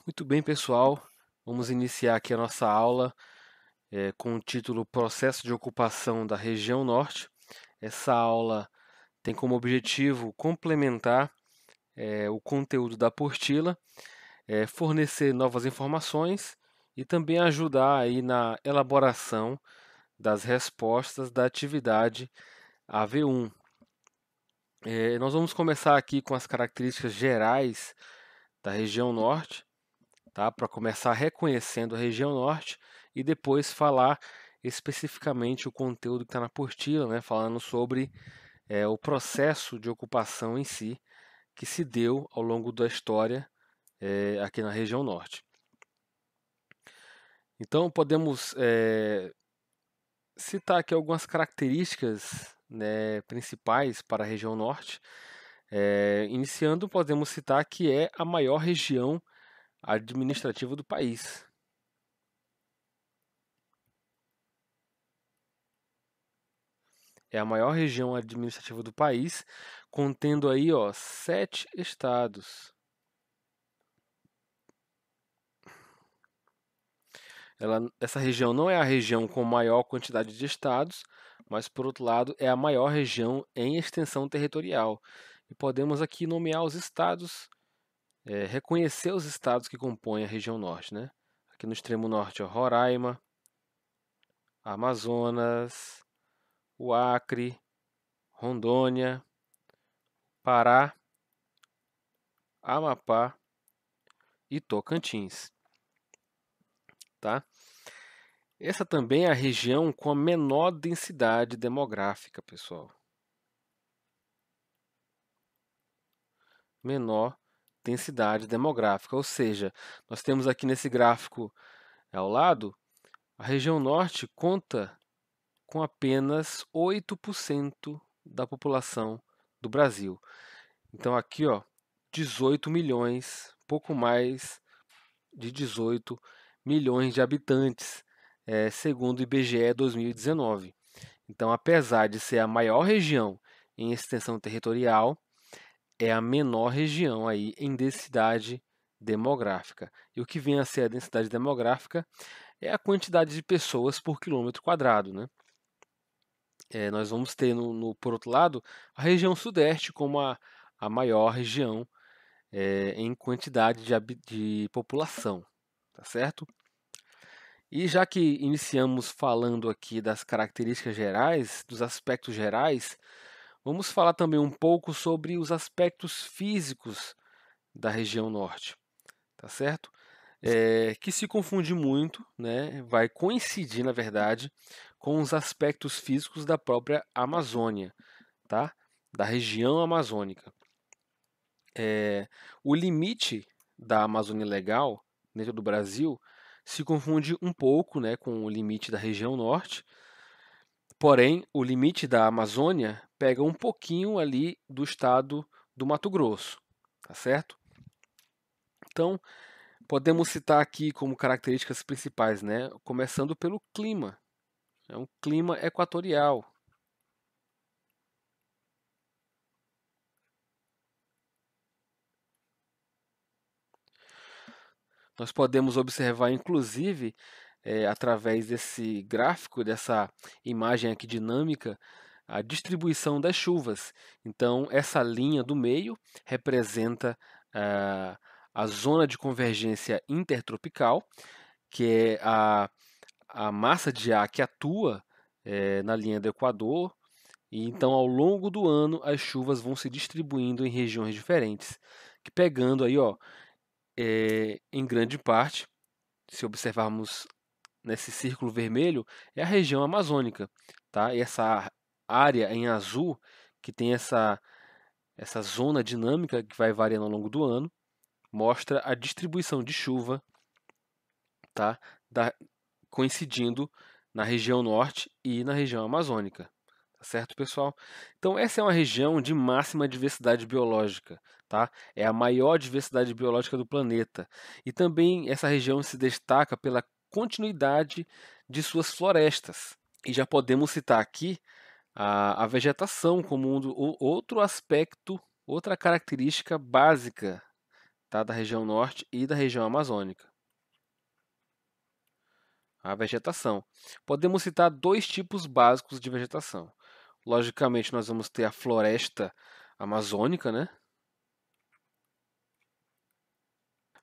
Muito bem, pessoal. Vamos iniciar aqui a nossa aula com o título Processo de Ocupação da Região Norte. Essa aula tem como objetivo complementar o conteúdo da apostila, fornecer novas informações e também ajudar aí na elaboração das respostas da atividade AV1. Nós vamos começar aqui com as características gerais da região Norte, tá? Para começar reconhecendo a região Norte e depois falar especificamente o conteúdo que está na apostila, né? Falando sobre o processo de ocupação em si que se deu ao longo da história aqui na região Norte. Então podemos citar aqui algumas características, né, principais para a região Norte. Iniciando, podemos citar que é a maior região administrativa do país. É a maior região administrativa do país, contendo aí, ó, 7 estados. Essa região não é a região com maior quantidade de estados, mas por outro lado é a maior região em extensão territorial. E podemos aqui nomear os estados, reconhecer os estados que compõem a região norte, né? Aqui no extremo norte, ó, Roraima, Amazonas, o Acre, Rondônia, Pará, Amapá e Tocantins, tá? Essa também é a região com a menor densidade demográfica, pessoal. Menor densidade demográfica, ou seja, nós temos aqui nesse gráfico ao lado, a região norte conta com apenas 8% da população do Brasil. Então aqui, ó, 18 milhões, pouco mais de 18 milhões de habitantes, segundo o IBGE 2019. Então, apesar de ser a maior região em extensão territorial, é a menor região aí em densidade demográfica. E o que vem a ser a densidade demográfica é a quantidade de pessoas por quilômetro quadrado, né? Nós vamos ter, por outro lado, a região sudeste como a maior região em quantidade de população, tá certo? E já que iniciamos falando aqui das características gerais, dos aspectos gerais, vamos falar também um pouco sobre os aspectos físicos da região norte, tá certo? Que se confunde muito, né? Vai coincidir, na verdade, com os aspectos físicos da própria Amazônia, tá? Da região amazônica. O limite da Amazônia Legal dentro do Brasil se confunde um pouco, né, com o limite da região norte. Porém, o limite da Amazônia pega um pouquinho ali do estado do Mato Grosso, tá certo? Então, podemos citar aqui como características principais, né? Começando pelo clima. É um clima equatorial. Nós podemos observar, inclusive, através desse gráfico, dessa imagem aqui dinâmica, a distribuição das chuvas. Então, essa linha do meio representa a zona de convergência intertropical, que é a massa de ar que atua na linha do Equador, e então ao longo do ano as chuvas vão se distribuindo em regiões diferentes, que pegando aí, ó, em grande parte, se observarmos nesse círculo vermelho, é a região amazônica, tá? E essa área em azul, que tem essa zona dinâmica que vai variando ao longo do ano, mostra a distribuição de chuva, tá? Coincidindo na região norte e na região amazônica. Tá certo, pessoal? Então, essa é uma região de máxima diversidade biológica, tá? É a maior diversidade biológica do planeta. E também essa região se destaca pela continuidade de suas florestas. E já podemos citar aqui a vegetação como outro aspecto, outra característica básica tá? Da região norte e da região amazônica. A vegetação. Podemos citar dois tipos básicos de vegetação. Logicamente, nós vamos ter a floresta amazônica, né?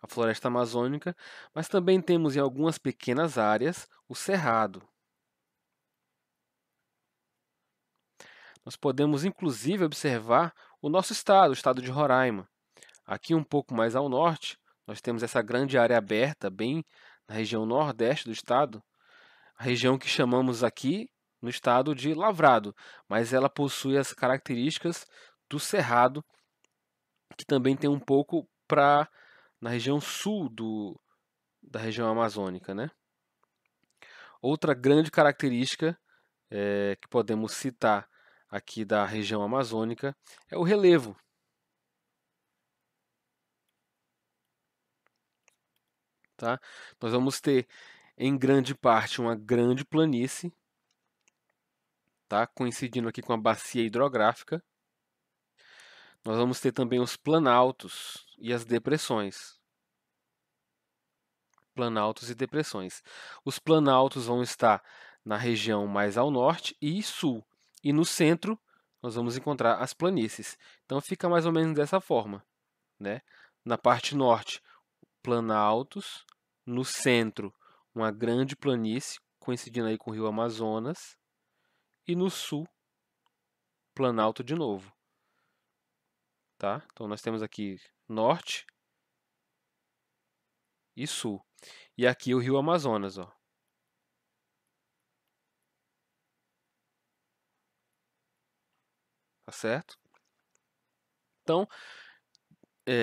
A floresta amazônica, mas também temos em algumas pequenas áreas o cerrado. Nós podemos inclusive observar o nosso estado, o estado de Roraima. Aqui um pouco mais ao norte, nós temos essa grande área aberta, bem na região nordeste do estado, a região que chamamos aqui no estado de Lavrado, mas ela possui as características do cerrado, que também tem um pouco na região sul da região amazônica, né? Outra grande característica que podemos citar aqui da região amazônica é o relevo. Tá? Nós vamos ter, em grande parte, uma grande planície, tá? Coincidindo aqui com a bacia hidrográfica. Nós vamos ter também os planaltos e as depressões. Planaltos e depressões. Os planaltos vão estar na região mais ao norte e sul. E no centro, nós vamos encontrar as planícies. Então fica mais ou menos dessa forma, né? Na parte norte, planaltos. No centro, uma grande planície, coincidindo aí com o rio Amazonas. E no sul, planalto de novo. Tá? Então nós temos aqui norte e sul. E aqui o rio Amazonas, ó. Tá certo? Então,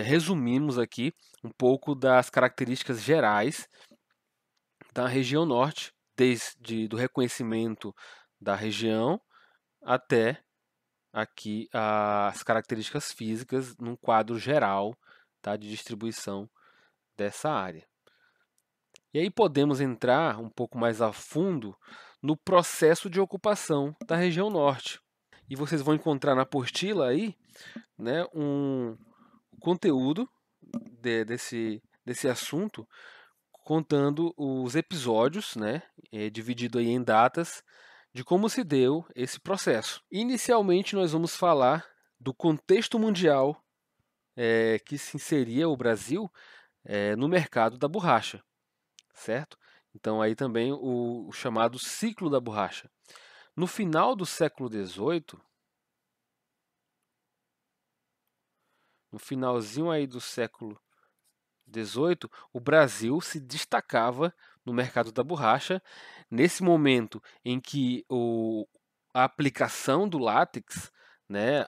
resumimos aqui um pouco das características gerais da região norte, desde do reconhecimento da região até aqui as características físicas num quadro geral, tá, de distribuição dessa área. E aí podemos entrar um pouco mais a fundo no processo de ocupação da região norte. E vocês vão encontrar na apostila aí, né, um conteúdo desse assunto, contando os episódios, né, dividido aí em datas, de como se deu esse processo. Inicialmente, nós vamos falar do contexto mundial que se inseria o Brasil no mercado da borracha, certo? Então aí também o chamado ciclo da borracha. No final do século XVIII, no finalzinho aí do século XVIII, o Brasil se destacava no mercado da borracha. Nesse momento em que a aplicação do látex, né,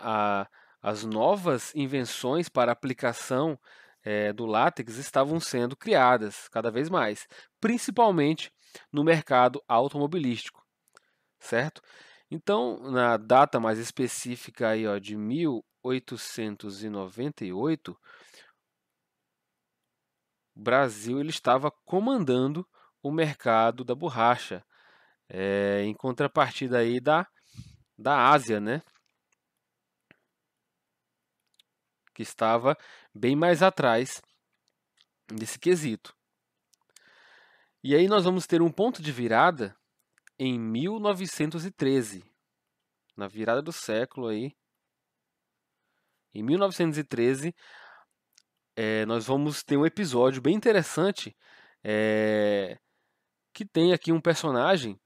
as novas invenções para aplicação do látex estavam sendo criadas cada vez mais, principalmente no mercado automobilístico, certo? Então, na data mais específica aí, ó, de 1898, o Brasil ele estava comandando o mercado da borracha, em contrapartida aí da Ásia, né, que estava bem mais atrás desse quesito. E aí nós vamos ter um ponto de virada em 1913, na virada do século aí. Em 1913, nós vamos ter um episódio bem interessante, que tem aqui um personagem,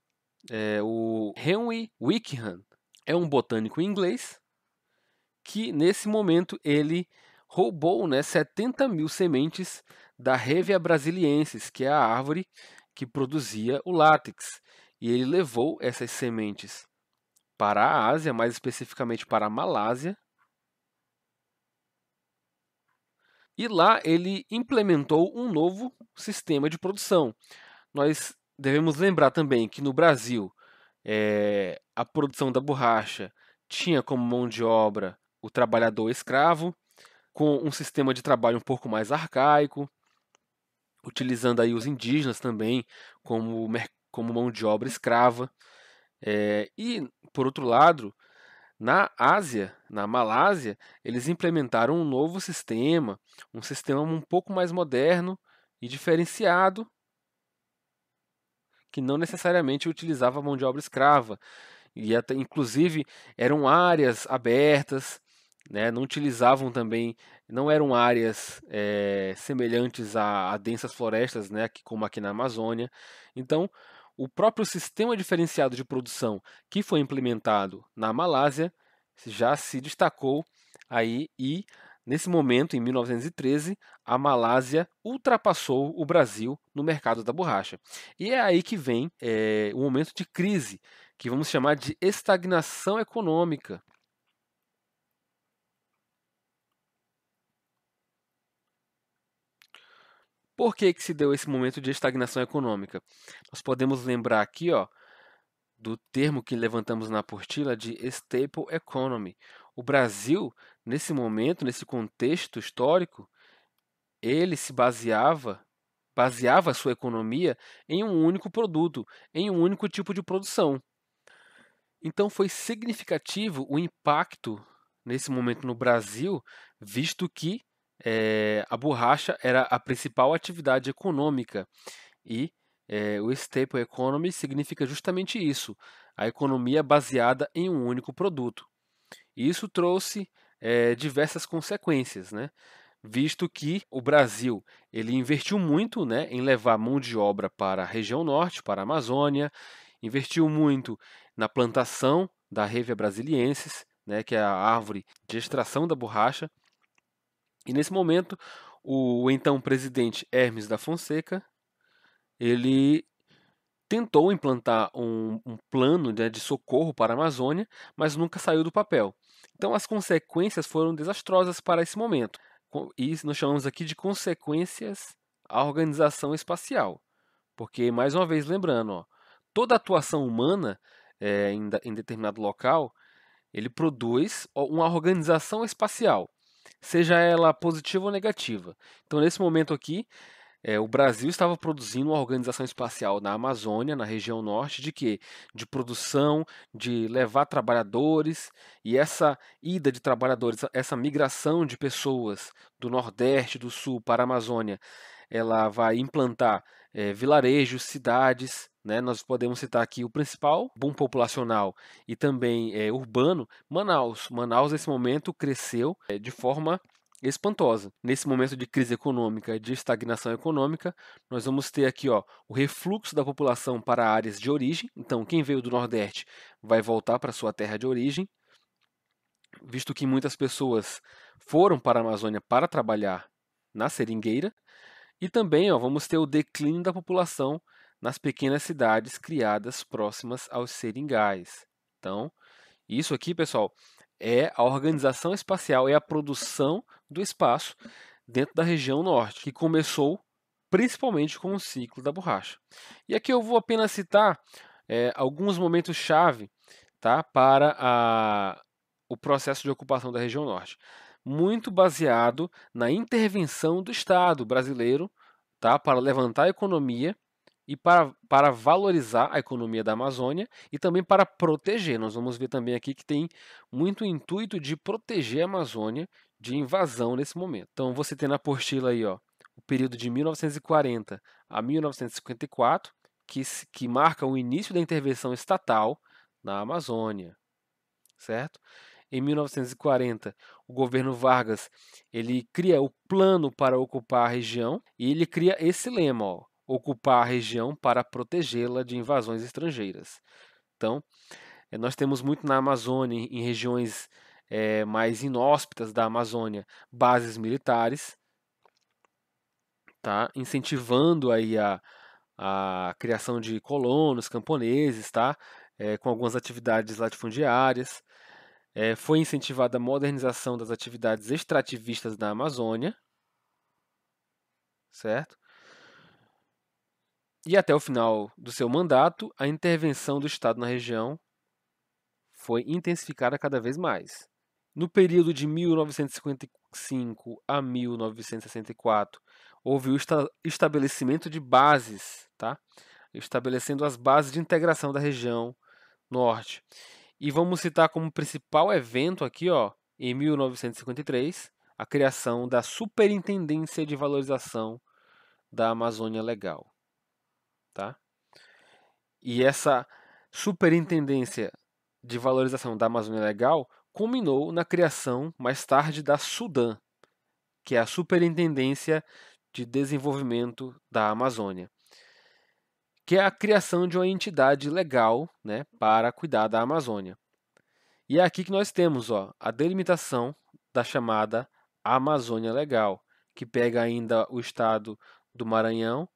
o Henry Wickham. É um botânico inglês que, nesse momento, ele roubou, né, 70 mil sementes da Hevea brasiliensis, que é a árvore que produzia o látex. E ele levou essas sementes para a Ásia, mais especificamente para a Malásia. E lá ele implementou um novo sistema de produção. Nós devemos lembrar também que no Brasil a produção da borracha tinha como mão de obra o trabalhador escravo, com um sistema de trabalho um pouco mais arcaico, utilizando aí os indígenas também como mão de obra escrava. E, por outro lado, Na Ásia, na Malásia, eles implementaram um novo sistema, um sistema um pouco mais moderno e diferenciado, que não necessariamente utilizava mão de obra escrava. E até, inclusive, eram áreas abertas, né? Não utilizavam também, não eram áreas semelhantes a densas florestas, né? Como aqui na Amazônia. Então, o próprio sistema diferenciado de produção que foi implementado na Malásia já se destacou aí e nesse momento, em 1913, a Malásia ultrapassou o Brasil no mercado da borracha. E é aí que vem o momento de crise, que vamos chamar de estagnação econômica. Por que que se deu esse momento de estagnação econômica? Nós podemos lembrar aqui, ó, do termo que levantamos na apostila de staple economy. O Brasil, nesse momento, nesse contexto histórico, ele se baseava a sua economia em um único produto, em um único tipo de produção. Então foi significativo o impacto nesse momento no Brasil, visto que a borracha era a principal atividade econômica e o staple economy significa justamente isso, a economia baseada em um único produto. E isso trouxe diversas consequências, né? Visto que o Brasil ele investiu muito, né, em levar mão de obra para a região norte, para a Amazônia, investiu muito na plantação da Hevea brasiliensis, né, que é a árvore de extração da borracha. E nesse momento, o então presidente Hermes da Fonseca, ele tentou implantar um plano, né, de socorro para a Amazônia, mas nunca saiu do papel. Então as consequências foram desastrosas para esse momento. E nós chamamos aqui de consequências à organização espacial. Porque, mais uma vez, lembrando, ó, toda atuação humana em determinado local, ele produz uma organização espacial, seja ela positiva ou negativa. Então, nesse momento aqui, o Brasil estava produzindo uma organização espacial na Amazônia, na região norte, de quê? De produção, de levar trabalhadores, e essa ida de trabalhadores, essa migração de pessoas do Nordeste, do Sul para a Amazônia, ela vai implantar vilarejos, cidades, né? Nós podemos citar aqui o principal boom populacional e também urbano, Manaus. Manaus, nesse momento, cresceu de forma espantosa. Nesse momento de crise econômica, de estagnação econômica, nós vamos ter aqui, ó, o refluxo da população para áreas de origem. Então, quem veio do Nordeste vai voltar para sua terra de origem, visto que muitas pessoas foram para a Amazônia para trabalhar na seringueira. E também, ó, vamos ter o declínio da população nas pequenas cidades criadas próximas aos seringais. Então, isso aqui, pessoal, é a organização espacial, é a produção do espaço dentro da região norte, que começou principalmente com o ciclo da borracha. E aqui eu vou apenas citar alguns momentos-chave, tá, para o processo de ocupação da região norte. Muito baseado na intervenção do Estado brasileiro, tá, para levantar a economia e para valorizar a economia da Amazônia e também para proteger. Nós vamos ver também aqui que tem muito intuito de proteger a Amazônia de invasão nesse momento. Então você tem na apostila aí, ó, o período de 1940 a 1954, que marca o início da intervenção estatal na Amazônia, certo? Em 1940, o governo Vargas ele cria o plano para ocupar a região e ele cria esse lema, ó, ocupar a região para protegê-la de invasões estrangeiras. Então, nós temos muito na Amazônia, em regiões mais inóspitas da Amazônia, bases militares, tá? Incentivando aí a criação de colonos camponeses, tá? Com algumas atividades latifundiárias. Foi incentivada a modernização das atividades extrativistas da Amazônia, certo? E até o final do seu mandato, a intervenção do Estado na região foi intensificada cada vez mais. No período de 1955 a 1964, houve o estabelecimento de bases, tá? Estabelecendo as bases de integração da região norte. E vamos citar como principal evento aqui, ó, em 1953, a criação da Superintendência de Valorização da Amazônia Legal, tá? E essa Superintendência de Valorização da Amazônia Legal culminou na criação, mais tarde, da SUDAM, que é a Superintendência de Desenvolvimento da Amazônia, que é a criação de uma entidade legal, né, para cuidar da Amazônia. E é aqui que nós temos, ó, a delimitação da chamada Amazônia Legal, que pega ainda o estado do Maranhão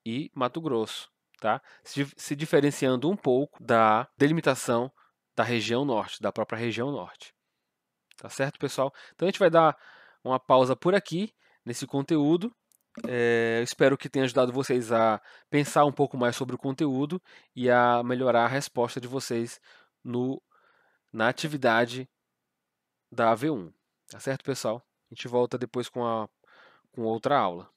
e Mato Grosso, tá? Se diferenciando um pouco da delimitação da região norte, da própria região norte. Tá certo, pessoal? Então a gente vai dar uma pausa por aqui nesse conteúdo. Eu espero que tenha ajudado vocês a pensar um pouco mais sobre o conteúdo e a melhorar a resposta de vocês na atividade da AV1. Tá certo, pessoal? A gente volta depois com outra aula.